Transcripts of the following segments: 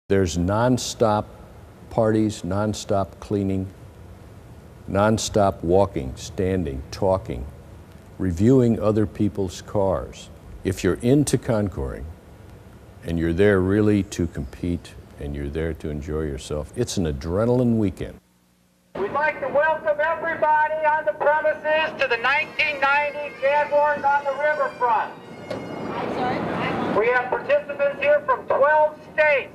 There's non-stop parties, non-stop cleaning, non-stop walking, standing, talking, reviewing other people's cars. If you're into Concouring and you're there really to compete and you're there to enjoy yourself, it's an adrenaline weekend. We'd like to welcome everybody on the premises to the 1990 Jaguars on the riverfront. We have participants here from 12 states,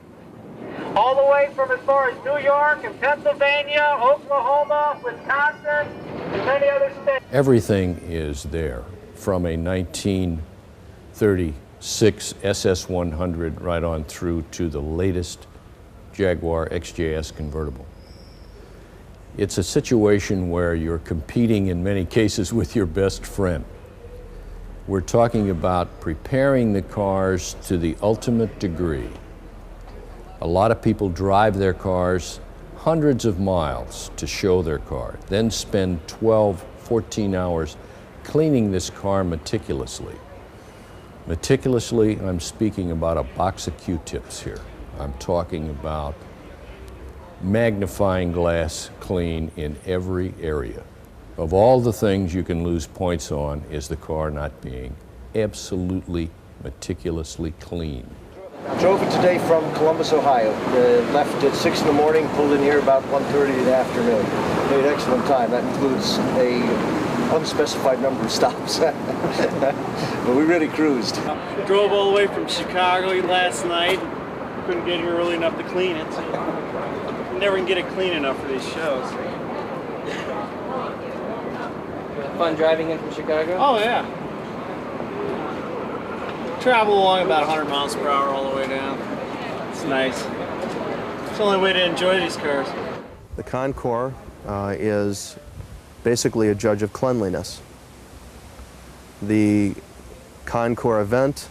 all the way from as far as New York and Pennsylvania, Oklahoma, Wisconsin, and many other states. Everything is there, from a 1936 SS100 right on through to the latest Jaguar XJS convertible. It's a situation where you're competing in many cases with your best friend. We're talking about preparing the cars to the ultimate degree. A lot of people drive their cars hundreds of miles to show their car, then spend 12, 14 hours cleaning this car meticulously. Meticulously, I'm speaking about a box of Q-tips here. I'm talking about magnifying glass clean in every area. Of all the things you can lose points on is the car not being absolutely meticulously clean. Drove it today from Columbus, Ohio. Left at 6 in the morning, pulled in here about 1:30 in the afternoon. Made excellent time. That includes a unspecified number of stops. But we really cruised. Drove all the way from Chicago last night. Couldn't get here early enough to clean it. So never can get it clean enough for these shows. Fun driving in from Chicago? Oh yeah. Travel along about 100 miles per hour all the way down. It's nice. It's the only way to enjoy these cars. The Concour is basically a judge of cleanliness. The Concour event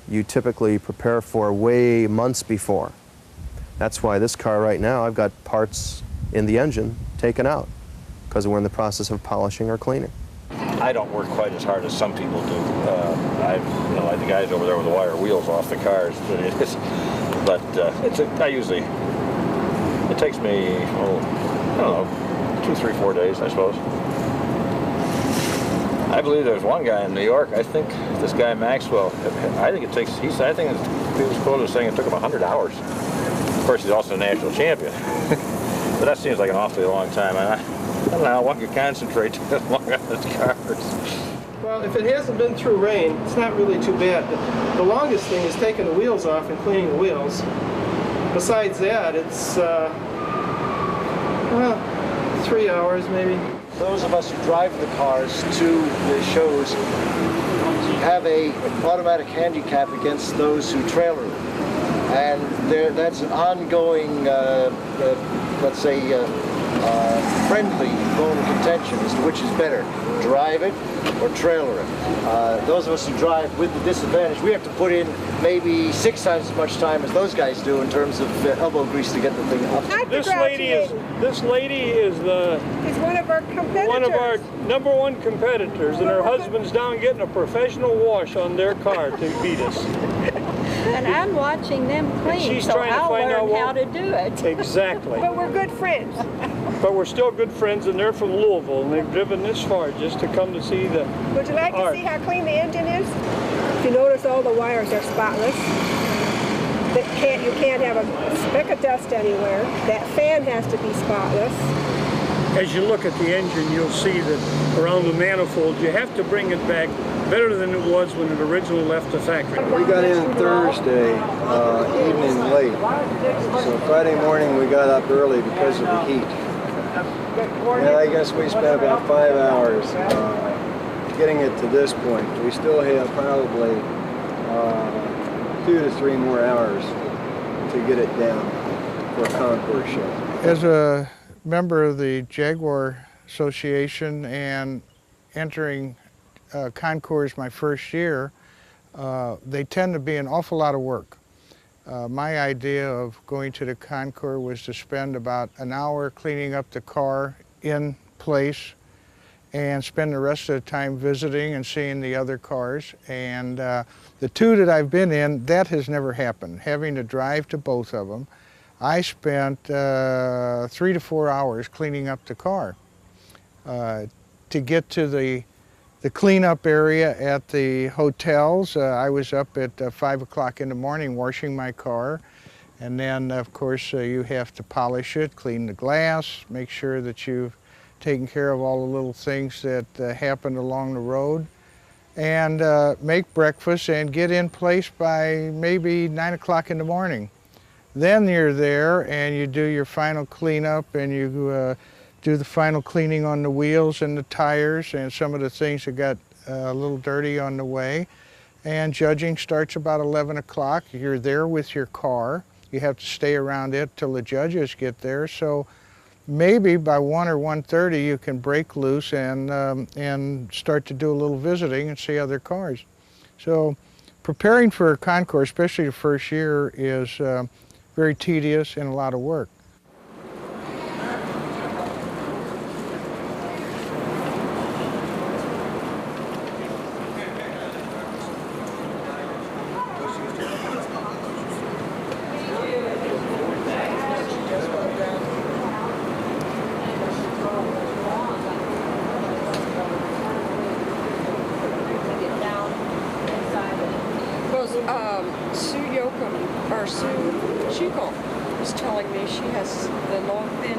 you typically prepare for way months before. That's why this car right now, I've got parts in the engine taken out because we're in the process of polishing or cleaning. I don't work quite as hard as some people do. Like the guys over there with the wire wheels off the cars. It takes me, I don't know, 2, 3, 4 days, I suppose. I believe there's one guy in New York, I think this guy Maxwell, I think he was quoted as saying it took him 100 hours. Of course, he's also a national champion. But that seems like an awfully long time. I don't know how one could concentrate that long on his cars. Well, if it hasn't been through rain, it's not really too bad. The longest thing is taking the wheels off and cleaning the wheels. Besides that, it's, 3 hours maybe. Those of us who drive the cars to the shows have an automatic handicap against those who trailer them. And that's an ongoing, let's say, friendly bone of contention as to which is better, drive it or trailer it. Those of us who drive with the disadvantage, we have to put in maybe 6 times as much time as those guys do in terms of elbow grease to get the thing up. This lady is one of our competitors. One of our #1 competitors, and her husband's down getting a professional wash on their car to beat us. And I'm watching them clean, so I'll learn how to do it. Exactly. But we're good friends. But we're still good friends, and they're from Louisville, and they've driven this far just to come to see the Would you like art. to see how clean the engine is? If you notice, all the wires are spotless. You can't have a speck of dust anywhere. That fan has to be spotless. As you look at the engine, you'll see that around the manifold, you have to bring it back better than it was when it originally left the factory. We got in Thursday evening late, so Friday morning we got up early because of the heat. And I guess we spent about 5 hours getting it to this point. We still have probably 2 to 3 more hours to get it down for a Concours show. As a member of the Jaguar Association and entering Concours my first year, they tend to be an awful lot of work. My idea of going to the Concours was to spend about an hour cleaning up the car in place and spend the rest of the time visiting and seeing the other cars. And the two that I've been in, that has never happened, having to drive to both of them. I spent 3 to 4 hours cleaning up the car. To get to the cleanup area at the hotels, I was up at 5 o'clock in the morning washing my car. And then, of course, you have to polish it, clean the glass, make sure that you've taken care of all the little things that happened along the road, and make breakfast and get in place by maybe 9 o'clock in the morning. Then you're there and you do your final cleanup, and you do the final cleaning on the wheels and the tires and some of the things that got a little dirty on the way. And judging starts about 11 o'clock. You're there with your car. You have to stay around it till the judges get there. So maybe by 1 or 1:30 you can break loose and start to do a little visiting and see other cars. So preparing for a Concours, especially the first year, is very tedious and a lot of work. Sue Chico was telling me she has the long, thin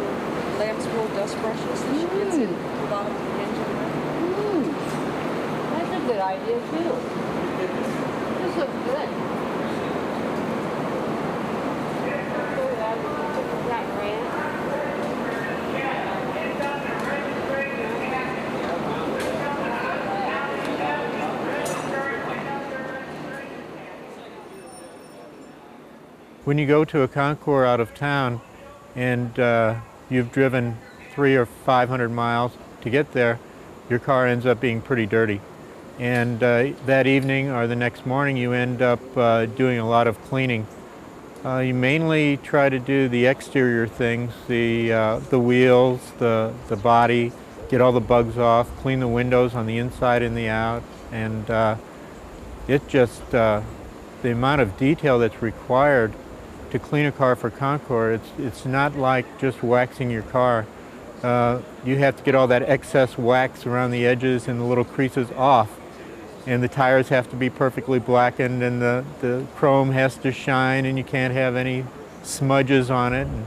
lamb's wool dust brushes that she gets in the bottom of the engine. That's a good idea too. This looks good. When you go to a Concours out of town and you've driven 300 or 500 miles to get there, your car ends up being pretty dirty. And that evening or the next morning you end up doing a lot of cleaning. You mainly try to do the exterior things, the wheels, the body, get all the bugs off, clean the windows on the inside and the out, and it just, the amount of detail that's required to clean a car for Concours, it's not like just waxing your car. You have to get all that excess wax around the edges and the little creases off, and the tires have to be perfectly blackened, and the chrome has to shine, and you can't have any smudges on it. And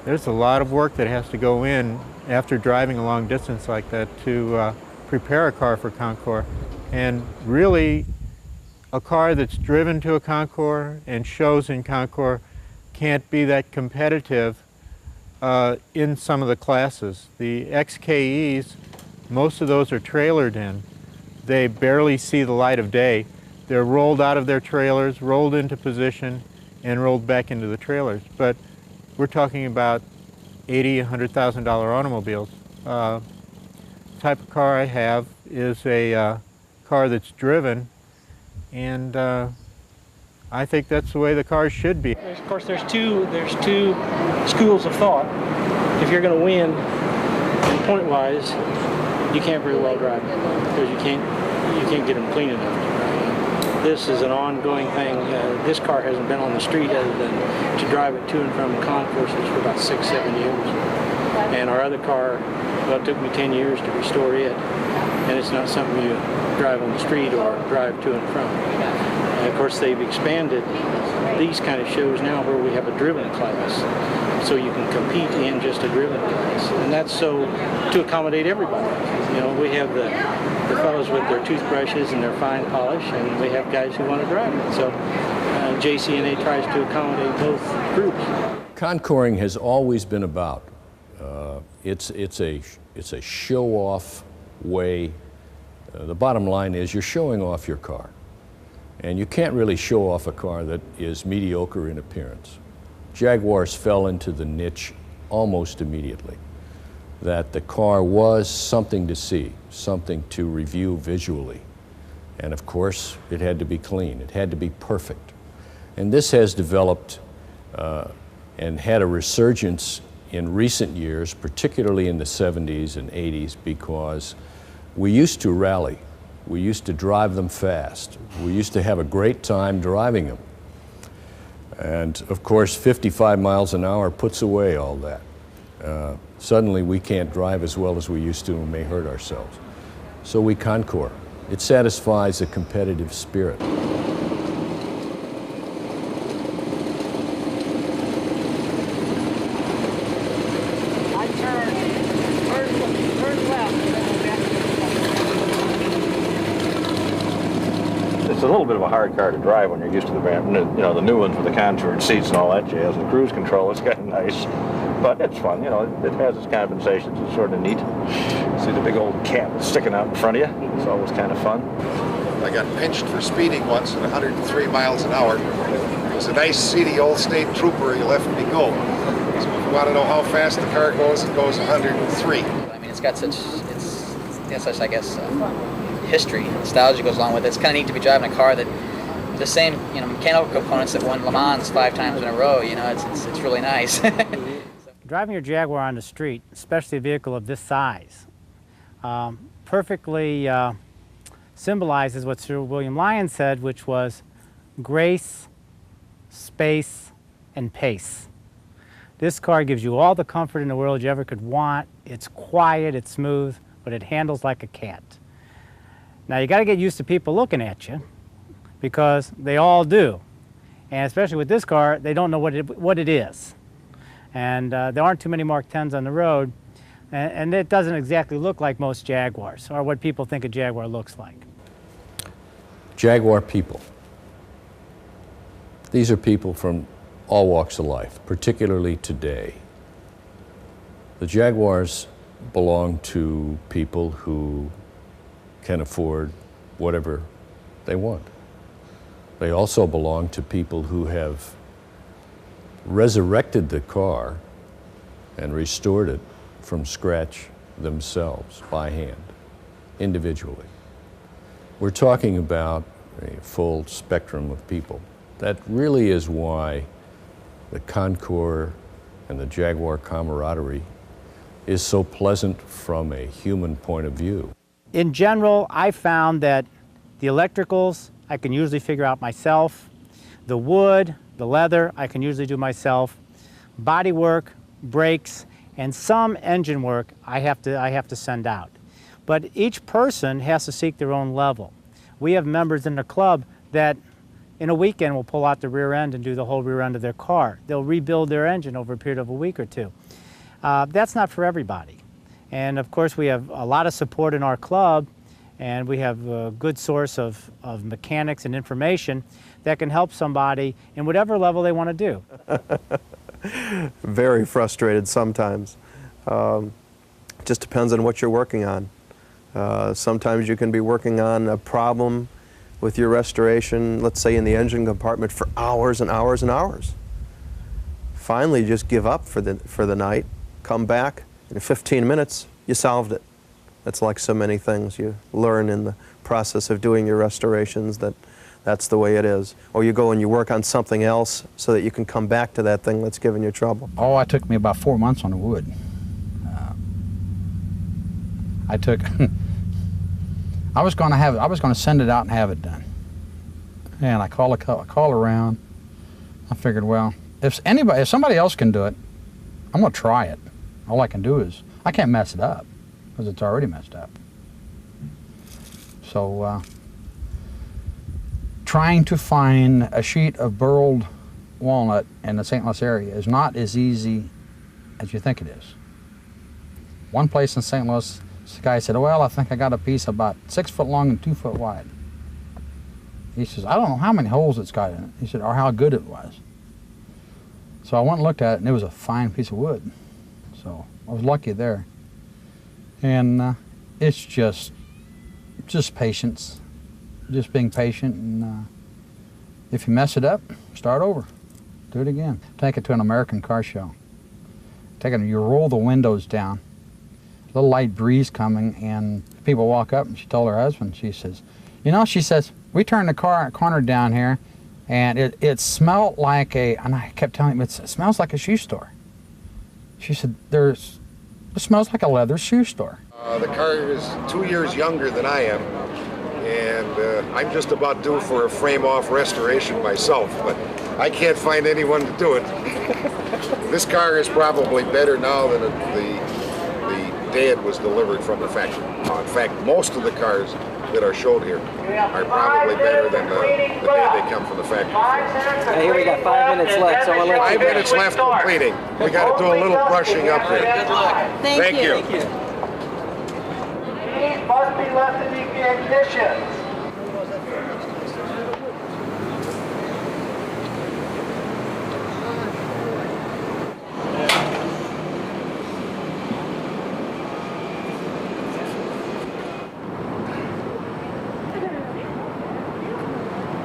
there's a lot of work that has to go in after driving a long distance like that to prepare a car for Concours. And really, a car that's driven to a Concours and shows in Concours can't be that competitive in some of the classes. The XKEs, most of those are trailered in. They barely see the light of day. They're rolled out of their trailers, rolled into position, and rolled back into the trailers. But we're talking about $80,000, $100,000 automobiles. The type of car I have is a car that's driven, and I think that's the way the cars should be. Of course, there's two schools of thought. If you're going to win, point-wise, you can't very well drive it because you can't get them clean enough. This is an ongoing thing. This car hasn't been on the street other than to drive it to and from concourses for about 6-7 years. And our other car, well, it took me 10 years to restore it, and it's not something you drive on the street or drive to and from. And of course, they've expanded these kind of shows now where we have a driven class, so you can compete in just a driven class, and that's so to accommodate everybody. You know, we have the fellows with their toothbrushes and their fine polish, and we have guys who want to drive it. So JCNA tries to accommodate both groups. Concouring has always been about. It's a show-off way. The bottom line is you're showing off your car. And you can't really show off a car that is mediocre in appearance. Jaguars fell into the niche almost immediately, that the car was something to see, something to review visually. And of course, it had to be clean, it had to be perfect. And this has developed and had a resurgence in recent years, particularly in the 70s and 80s, because We used to rally. We used to drive them fast. We used to have a great time driving them. And of course, 55 miles an hour puts away all that. Suddenly we can't drive as well as we used to and may hurt ourselves. So we Concour. It satisfies a competitive spirit. It's a little bit of a hard car to drive when you're used to the the new ones with the contoured seats and all that jazz. The cruise control is kind of nice, but it's fun. It has its compensations. It's sort of neat. See the big old cat sticking out in front of you. It's always kind of fun. I got pinched for speeding once at 103 miles an hour. It was a nice, seedy old state trooper. He left me go. So if you want to know how fast the car goes, it goes 103. I mean, it's got such, such, I guess, history, nostalgia goes along with it. It's kind of neat to be driving a car that the same, mechanical components that won Le Mans 5 times in a row. It's really nice. Driving your Jaguar on the street, especially a vehicle of this size, perfectly symbolizes what Sir William Lyon said, which was grace, space, and pace. This car gives you all the comfort in the world you ever could want. It's quiet, it's smooth, but it handles like a cat. Now you got to get used to people looking at you, because they all do. And especially with this car, they don't know what it is. And there aren't too many Mark 10s on the road, and it doesn't exactly look like most Jaguars, or what people think a Jaguar looks like. Jaguar people. These are people from all walks of life, particularly today. The Jaguars belong to people who can afford whatever they want. They also belong to people who have resurrected the car and restored it from scratch themselves by hand, individually. We're talking about a full spectrum of people. That really is why the Concour and the Jaguar camaraderie is so pleasant from a human point of view. In general, I found that the electricals I can usually figure out myself. The wood, the leather, I can usually do myself. Body work, brakes, and some engine work I have to send out. But each person has to seek their own level. We have members in the club that in a weekend will pull out the rear end and do the whole rear end of their car. They'll rebuild their engine over a period of a week or two. That's not for everybody. And of course we have a lot of support in our club, and we have a good source of mechanics and information that can help somebody in whatever level they want to do. Very frustrated sometimes. Just depends on what you're working on. Sometimes you can be working on a problem with your restoration, let's say in the engine compartment, for hours and hours and hours. Finally, you just give up for the night, come back, in 15 minutes, you solved it. That's like so many things you learn in the process of doing your restorations, that's the way it is. Or you go and you work on something else so that you can come back to that thing that's giving you trouble. Oh, it took me about 4 months on the wood. I was going to send it out and have it done. And I call around. I figured, well, if somebody else can do it, I'm going to try it. All I can do is, I can't mess it up, because it's already messed up. So, trying to find a sheet of burled walnut in the St. Louis area is not as easy as you think it is. One place in St. Louis, this guy said, well, I think I got a piece about 6 foot long and 2 foot wide. He says, I don't know how many holes it's got in it. He said, or how good it was. So I went and looked at it, and it was a fine piece of wood. So I was lucky there. And it's just patience, just being patient. And if you mess it up, start over, do it again. Take it to an American car show. You roll the windows down, a little light breeze coming, and people walk up, and she told her husband, she says, she says, we turned the corner down here, and it smelled like and I kept telling him, it smells like a shoe store. She said, it smells like a leather shoe store. The car is 2 years younger than I am, and I'm just about due for a frame-off restoration myself, but I can't find anyone to do it. This car is probably better now than the day it was delivered from the factory. In fact, most of the cars that are showed here are probably better than the day they come from the factory. Here we got 5 minutes left, so we'll let 5 minutes left completing. We got to do a little brushing up here. Good luck. Thank you. Keys must be left in the ignitions.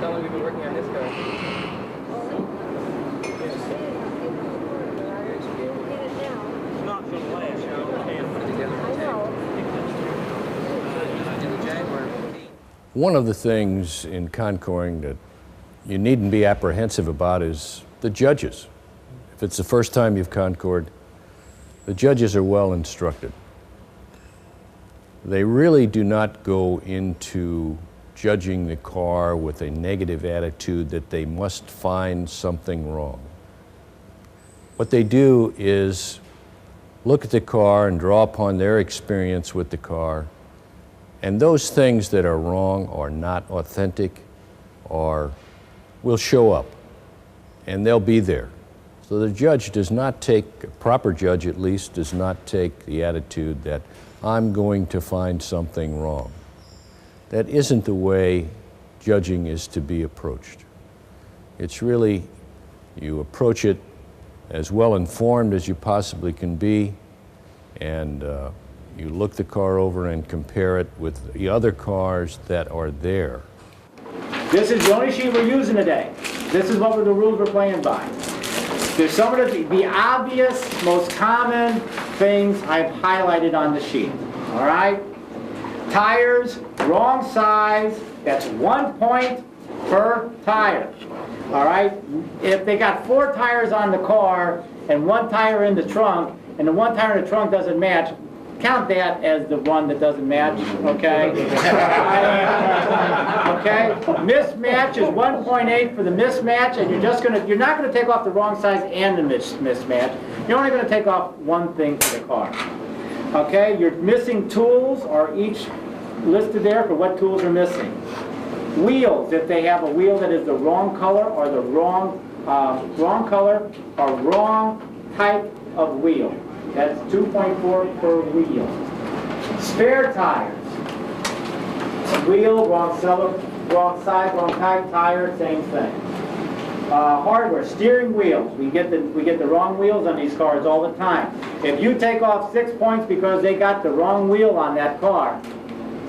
How long have you been working on this car? It's not going to last. Put it together. One of the things in Concouring that you needn't be apprehensive about is the judges. If it's the first time you've Concoured, the judges are well instructed. They really do not go into judging the car with a negative attitude that they must find something wrong. What they do is look at the car and draw upon their experience with the car, and those things that are wrong or not authentic or will show up, and they'll be there. So the judge does not take, a proper judge at least, does not take the attitude that I'm going to find something wrong. That isn't the way judging is to be approached. It's really, you approach it as well informed as you possibly can be, and you look the car over and compare it with the other cars that are there. This is the only sheet we're using today. This is what the rules we're playing by. There's some of the obvious, most common things I've highlighted on the sheet. All right? Tires, wrong size, that's 1 point per tire. All right? If they got 4 tires on the car and 1 tire in the trunk, and the 1 tire in the trunk doesn't match, count that as the one that doesn't match, okay? Okay? Mismatch is 1.8 for the mismatch, and you're not gonna take off the wrong size and the mismatch. You're only gonna take off one thing for the car. Okay? Your missing tools are each listed there for what tools are missing. Wheels, if they have a wheel that is the wrong color or the wrong color or wrong type of wheel. That's 2.4 per wheel. Spare tires. Wheel, wrong size, wrong type tire, same thing. Hardware, steering wheels. We get the wrong wheels on these cars all the time. If you take off 6 points because they got the wrong wheel on that car,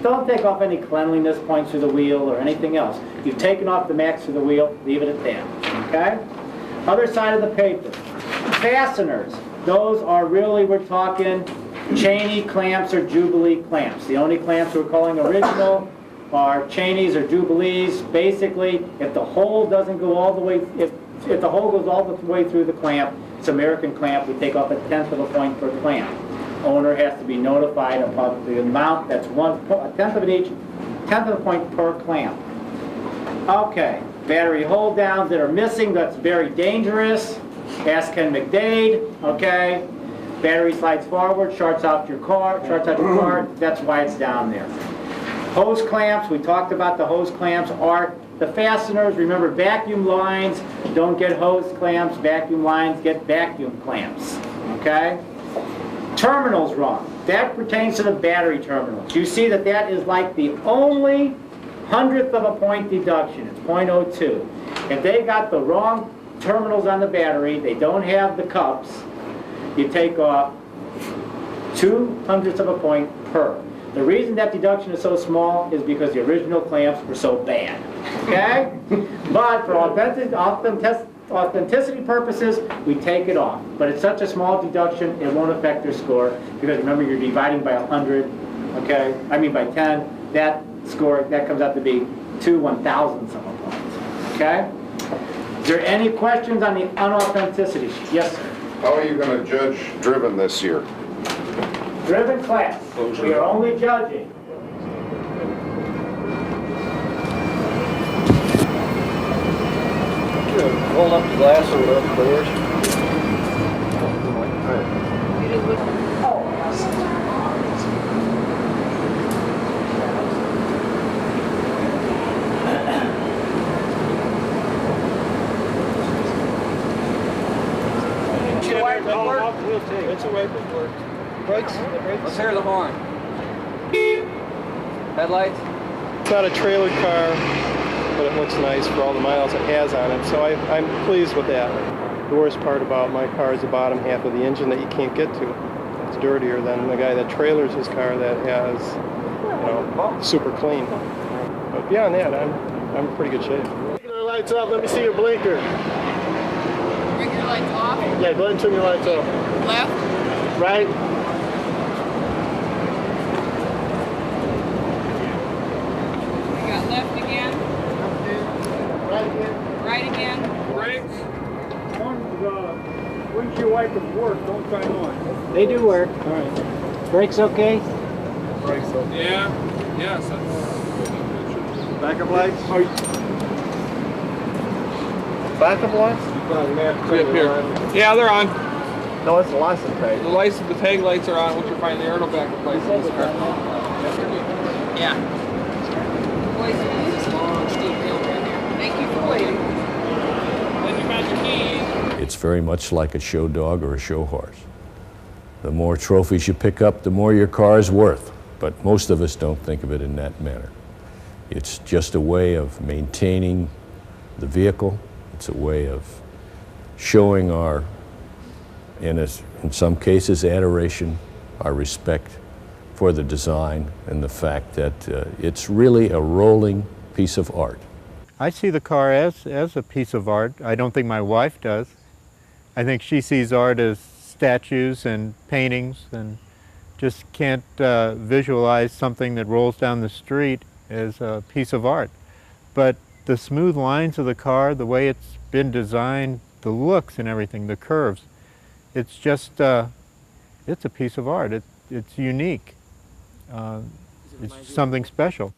don't take off any cleanliness points for the wheel or anything else. You've taken off the max for the wheel, leave it at that. Okay? Other side of the paper. Fasteners. Those are really, we're talking Cheney clamps or Jubilee clamps. The only clamps we're calling original are Cheneys or Jubilees. Basically, if the hole doesn't go all the way, if the hole goes all the way through the clamp, it's American clamp, we take off 1/10 of a point per clamp. Owner has to be notified about the amount, that's 1/10 of it each, 1/10 of a point per clamp. Okay, battery hold downs that are missing, that's very dangerous. Ask Ken McDade, okay? Battery slides forward, shorts out your car, that's why it's down there. Hose clamps, we talked about the hose clamps, are the fasteners. Remember, vacuum lines don't get hose clamps, vacuum lines get vacuum clamps, okay? Terminals wrong. That pertains to the battery terminals. You see that that is like the only 100th of a point deduction. It's 0.02. If they got the wrong terminals on the battery, they don't have the cups, you take off 2/100ths of a point per. The reason that deduction is so small is because the original clamps were so bad. Okay? But for authenticity purposes, we take it off. But it's such a small deduction, it won't affect their score, because remember, you're dividing by 100, okay? I mean by 10, that score, that comes out to be 2/1000ths of a point. Okay? Is there any questions on the unauthenticity sheet? Yes, sir. How are you going to judge driven this year? Driven class. We are only judging. Hold up the glass or whatever the doors. It's a wiper work. Brakes? Let's hear the horn. Headlights? It's not a trailer car, but it looks nice for all the miles it has on it, so I'm pleased with that. The worst part about my car is the bottom half of the engine that you can't get to. It's dirtier than the guy that trailers his car that has, you know, super clean. But beyond that, I'm in pretty good shape. Turn your lights up. Let me see your blinker. Bring your lights off. Yeah, go ahead and turn your lights off. Left. Right. We got left again. Right again. Right again. Brakes. Windshield wipers work, don't try mine. They do work. All right. Brakes okay? Brakes okay. Yeah, yes. Backup lights? Backup lights? Yeah, they're on. No, it's the license tag. The tag lights are on once you find the aerial backup lights in this car. Yeah. Boys, this is a long, steep hill right here. Thank you for waiting. Then you got your keys. It's very much like a show dog or a show horse. The more trophies you pick up, the more your car is worth. But most of us don't think of it in that manner. It's just a way of maintaining the vehicle. It's a way of showing our, in some cases, adoration, our respect for the design and the fact that it's really a rolling piece of art. I see the car as a piece of art. I don't think my wife does. I think she sees art as statues and paintings and just can't visualize something that rolls down the street as a piece of art. But the smooth lines of the car, the way it's been designed, the looks and everything, the curves, it's just, it's a piece of art. It's unique. It's something special.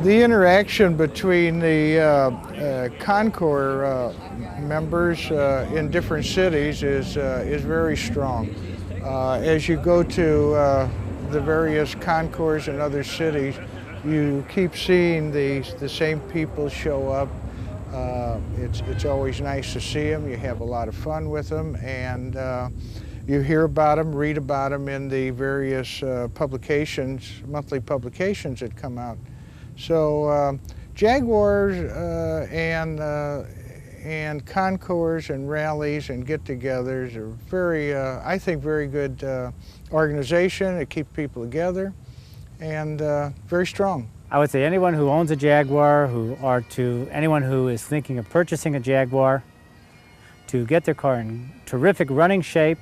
The interaction between the Concour members in different cities is very strong. As you go to the various concours in other cities, you keep seeing the same people show up. It's always nice to see them. You have a lot of fun with them, and you hear about them, read about them in the various publications, monthly publications that come out. So Jaguars and concours and rallies and get-togethers are very, I think, very good organization. It keeps people together and very strong. I would say anyone who owns a Jaguar, anyone who is thinking of purchasing a Jaguar, to get their car in terrific running shape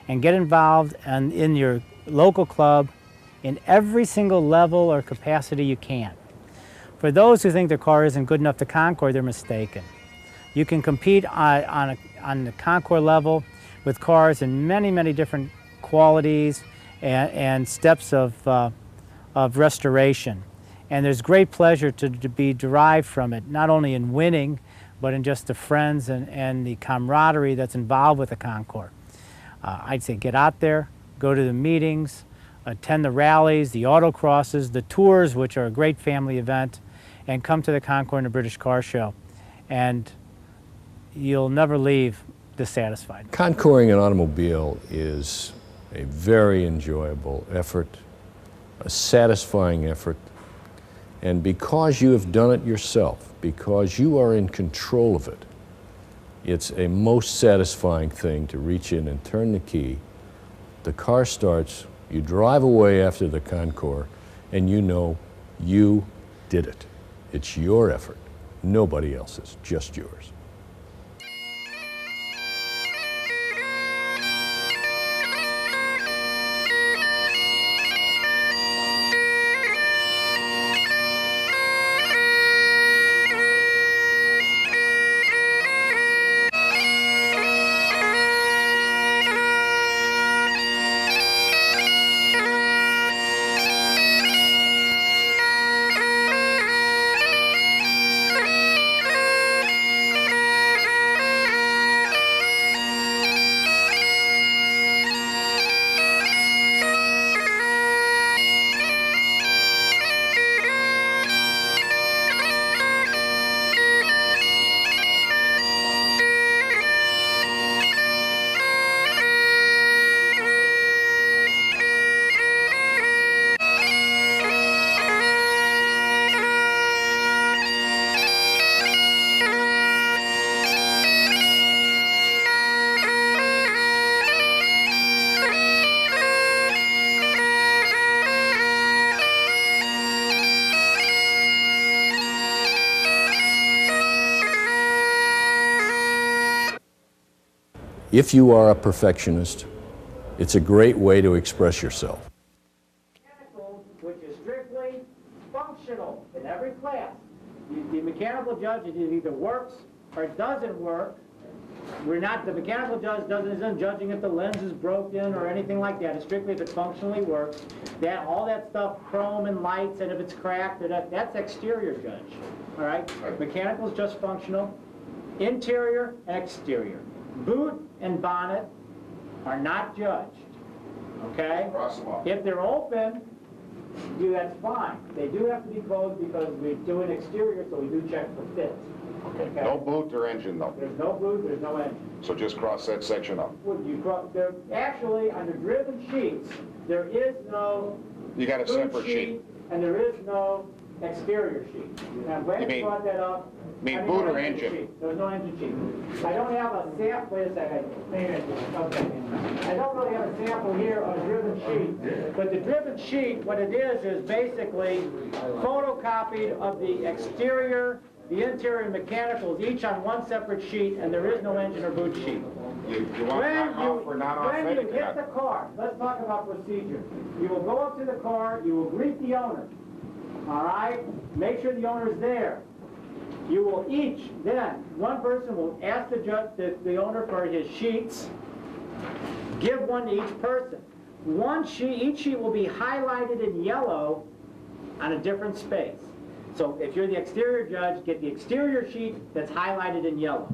and get involved in your local club in every single level or capacity you can. For those who think their car isn't good enough to Concour, they're mistaken. You can compete on the Concour level with cars in many, many different qualities and steps of restoration. And there's great pleasure to be derived from it, not only in winning, but in just the friends and the camaraderie that's involved with the Concour. I'd say get out there, go to the meetings, attend the rallies, the autocrosses, the tours, which are a great family event, and come to the Concour and the British Car Show. And you'll never leave dissatisfied. Contouring an automobile is a very enjoyable effort, a satisfying effort, and because you have done it yourself, because you are in control of it, it's a most satisfying thing to reach in and turn the key. The car starts, you drive away after the Concour, and you know you did it. It's your effort, nobody else's, just yours. If you are a perfectionist, it's a great way to express yourself. Which is strictly functional in every class. The mechanical judge, it either works or it doesn't work. The mechanical judge isn't judging if the lens is broken or anything like that. It's strictly if it functionally works. All that stuff, chrome and lights, and if it's cracked, that's exterior judge. All right? Mechanical is just functional. Interior and exterior. Boot and bonnet are not judged. Okay? If they're open, that's fine. They do have to be closed because we're doing exterior, so we do check for fits. Okay. No boot or engine, though? There's no boot, there's no engine. So just cross that section up? Actually, on the driven sheets, there is no You got a separate sheet. And there is no exterior sheet. And I'm glad you brought that up. Mean boot or engine? There's no engine sheet. I don't have a sample. Wait a second. Okay. I don't really have a sample here on a driven sheet. But the driven sheet, what it is basically photocopied of the exterior, the interior mechanicals, each on one separate sheet, and there is no engine or boot sheet. You want knock-off or not authentic? When you hit the car, let's talk about procedure. You will go up to the car, you will greet the owner. All right? Make sure the owner is there. You will one person will ask the owner for his sheets, give one to each person. Each sheet will be highlighted in yellow on a different space. So if you're the exterior judge, get the exterior sheet that's highlighted in yellow.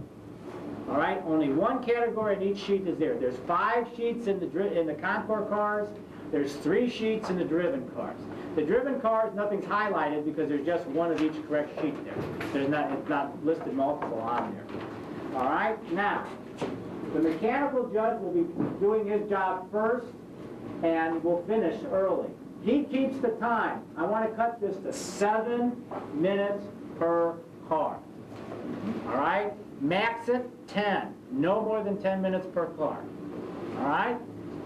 All right? Only one category in each sheet is there. There's 5 sheets in the Concour cars. There's 3 sheets in the driven cars. The driven cars, nothing's highlighted because there's just one of each correct sheet there. It's not listed multiple on there. All right? Now, the mechanical judge will be doing his job first and will finish early. He keeps the time. I want to cut this to 7 minutes per car. All right? Max it 10. No more than 10 minutes per car. All right?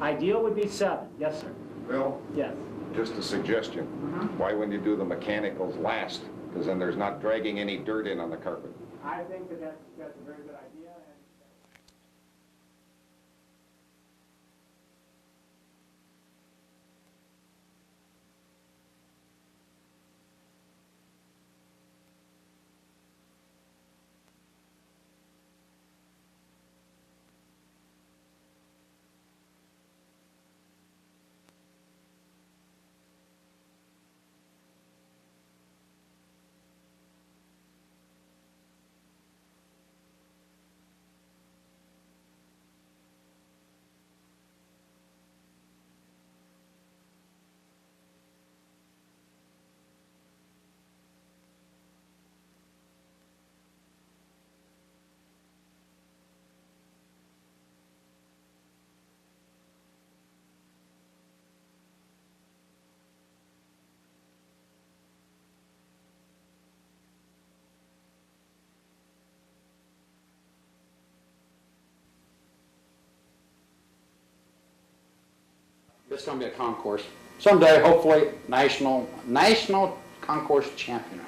Ideal would be 7. Yes, sir. Bill? Yes. Just a suggestion. Why wouldn't you do the mechanicals last? Because then there's not dragging any dirt in on the carpet. I think that's a very good idea. It's going to be a concourse. Someday, hopefully, national concourse champion.